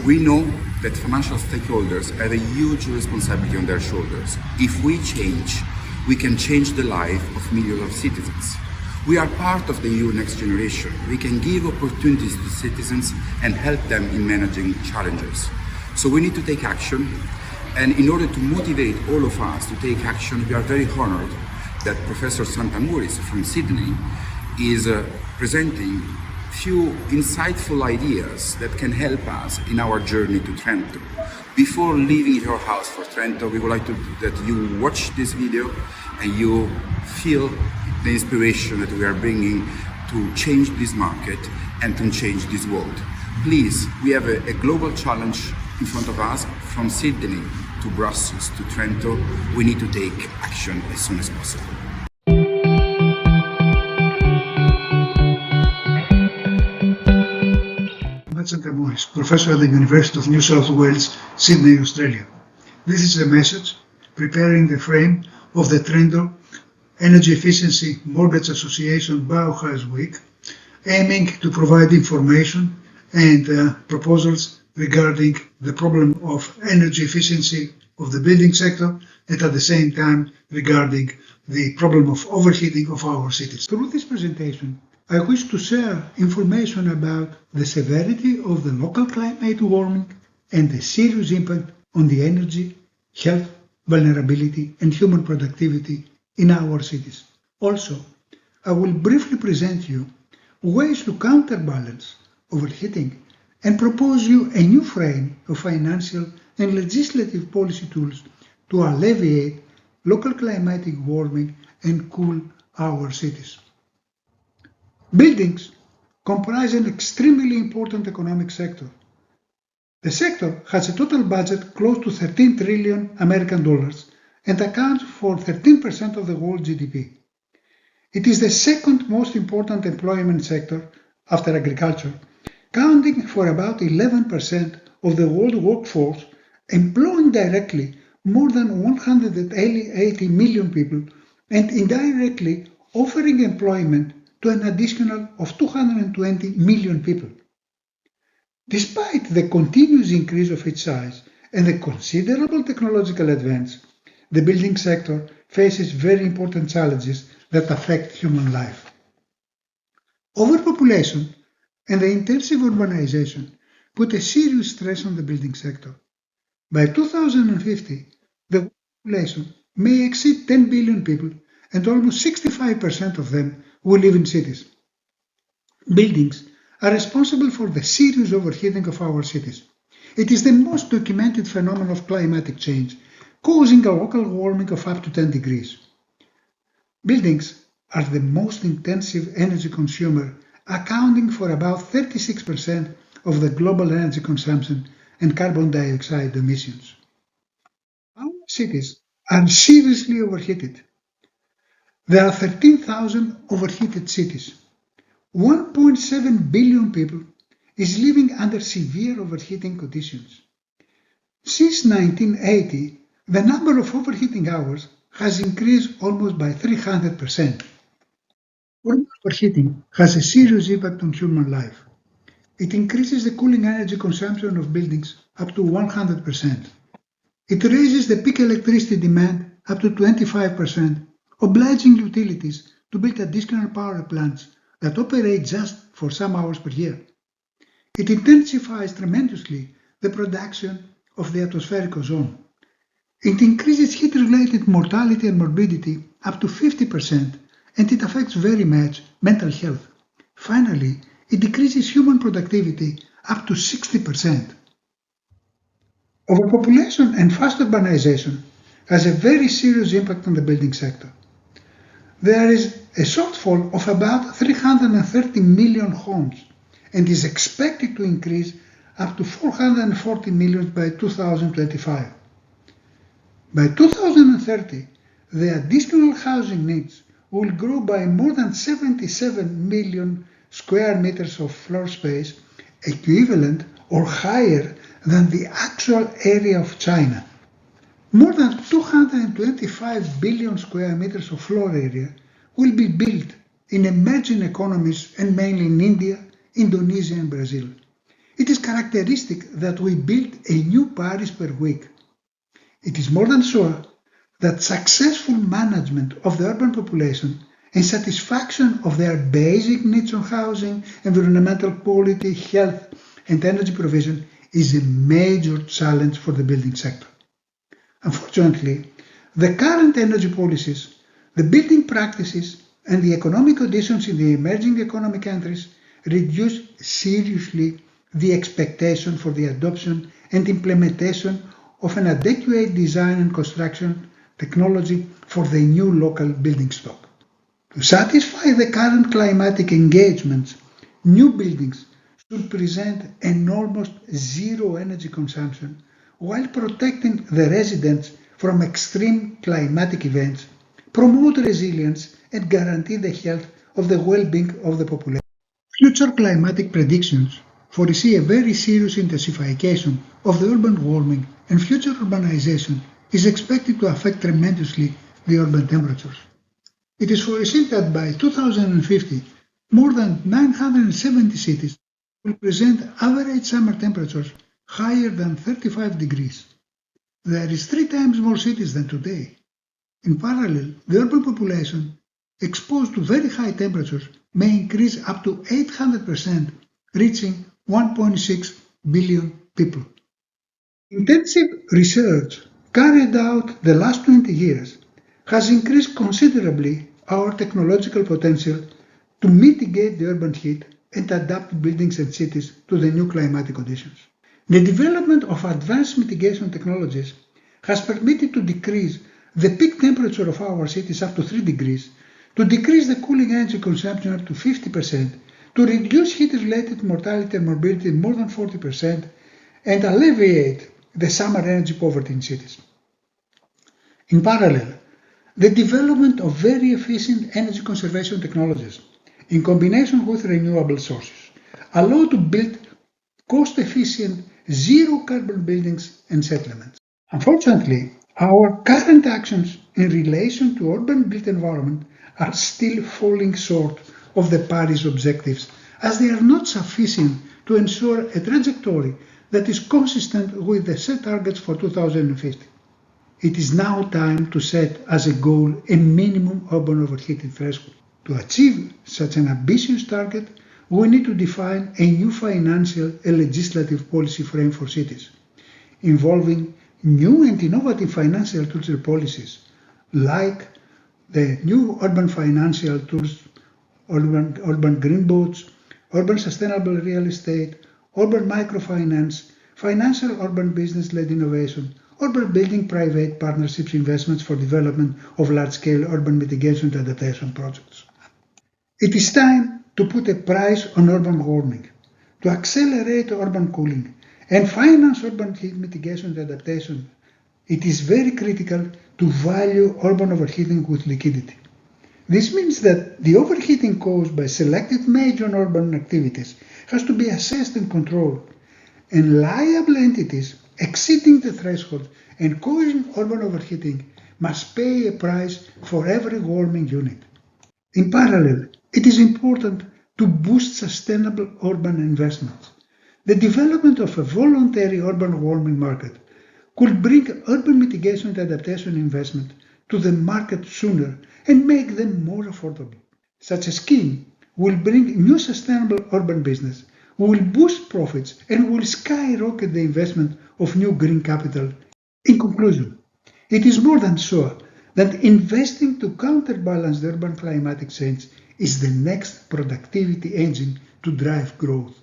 We know that financial stakeholders have a huge responsibility on their shoulders. If we change, we can change the life of millions of citizens. We are part of the EU next generation. We can give opportunities to citizens and help them in managing challenges. So we need to take action. And in order to motivate all of us to take action, we are very honored that Professor Santamouris from Sydney is presenting few insightful ideas that can help us in our journey to Trento. Before leaving your house for Trento, we would like that you watch this video and you feel the inspiration that we are bringing to change this market and to change this world. Please, we have a global challenge in front of us, from Sydney to Brussels to Trento. We need to take action as soon as possible. Mat Santamouris, Professor at the University of New South Wales, Sydney, Australia. This is a message preparing the frame of the Trento Energy Efficiency Mortgage Association Bauhaus Week, aiming to provide information and proposals regarding the problem of energy efficiency of the building sector, and at the same time regarding the problem of overheating of our cities. Through this presentation, I wish to share information about the severity of the local climate warming and the serious impact on the energy, health, vulnerability and human productivity in our cities. Also, I will briefly present you ways to counterbalance overheating and propose you a new frame of financial and legislative policy tools to alleviate local climatic warming and cool our cities. Buildings comprise an extremely important economic sector. The sector has a total budget close to 13 trillion American dollars and accounts for 13% of the world GDP. It is the second most important employment sector after agriculture, counting for about 11% of the world workforce, employing directly more than 180 million people and indirectly offering employment to an additional of 220 million people. Despite the continuous increase of its size and the considerable technological advance, the building sector faces very important challenges that affect human life. Overpopulation and the intensive urbanization put a serious stress on the building sector. By 2050, the population may exceed 10 billion people and almost 65% of them will live in cities. Buildings are responsible for the serious overheating of our cities. It is the most documented phenomenon of climatic change, causing a local warming of up to 10 degrees. Buildings are the most intensive energy consumer, accounting for about 36% of the global energy consumption and carbon dioxide emissions. Our cities are seriously overheated. There are 13,000 overheated cities. 1.7 billion people is living under severe overheating conditions. Since 1980, the number of overheating hours has increased almost by 300%. Overheating has a serious impact on human life. It increases the cooling energy consumption of buildings up to 100%. It raises the peak electricity demand up to 25%, obliging utilities to build additional power plants that operate just for some hours per year. It intensifies tremendously the production of the atmospheric ozone. It increases heat-related mortality and morbidity up to 50%, and it affects very much mental health. Finally, it decreases human productivity up to 60%. Overpopulation and fast urbanization has a very serious impact on the building sector. There is a shortfall of about 330 million homes and is expected to increase up to 440 million by 2025. By 2030, the additional housing needs will grow by more than 77 million square meters of floor space, equivalent or higher than the actual area of China. More than 225 billion square meters of floor area will be built in emerging economies and mainly in India, Indonesia and Brazil. it is characteristic that we build a new Paris per week. It is more than sure that successful management of the urban population and satisfaction of their basic needs of housing, environmental quality, health, and energy provision is a major challenge for the building sector. Unfortunately, the current energy policies, the building practices, and the economic conditions in the emerging economic countries reduce seriously the expectation for the adoption and implementation of an adequate design and construction technology for the new local building stock. To satisfy the current climatic engagements, new buildings should present an almost zero energy consumption while protecting the residents from extreme climatic events, promote resilience, and guarantee the health of the well-being of the population. Future climatic predictions foresee a very serious intensification of the urban warming, and future urbanization is expected to affect tremendously the urban temperatures. It is foreseen that by 2050, more than 970 cities will present average summer temperatures higher than 35 degrees. There is 3 times more cities than today. In parallel, the urban population exposed to very high temperatures may increase up to 800%, reaching 1.6 billion people. Intensive research carried out the last 20 years has increased considerably our technological potential to mitigate the urban heat and adapt buildings and cities to the new climatic conditions. The development of advanced mitigation technologies has permitted to decrease the peak temperature of our cities up to 3 degrees, to decrease the cooling energy consumption up to 50%, to reduce heat-related mortality and morbidity more than 40%, and alleviate the summer energy poverty in cities. In parallel, the development of very efficient energy conservation technologies in combination with renewable sources allow to build cost-efficient zero-carbon buildings and settlements. Unfortunately, our current actions in relation to urban built environment are still falling short of the Paris objectives, as they are not sufficient to ensure a trajectory that is consistent with the set targets for 2050. It is now time to set as a goal a minimum urban overheating threshold. To achieve such an ambitious target, we need to define a new financial and legislative policy frame for cities, involving new and innovative financial tools and policies, like the new urban financial tools, urban green bonds, urban sustainable real estate, urban microfinance, financial urban business-led innovation, urban building private partnerships investments for development of large-scale urban mitigation and adaptation projects. It is time to put a price on urban warming, to accelerate urban cooling, and finance urban heat mitigation and adaptation. It is very critical to value urban overheating with liquidity. This means that the overheating caused by selected major urban activities has to be assessed and controlled, and liable entities exceeding the threshold and causing urban overheating must pay a price for every warming unit. In parallel, it is important to boost sustainable urban investments. The development of a voluntary urban warming market could bring urban mitigation and adaptation investment to the market sooner and make them more affordable. Such a scheme will bring new sustainable urban business, will boost profits, and will skyrocket the investment of new green capital. In conclusion, it is more than sure that investing to counterbalance the urban climatic change is the next productivity engine to drive growth.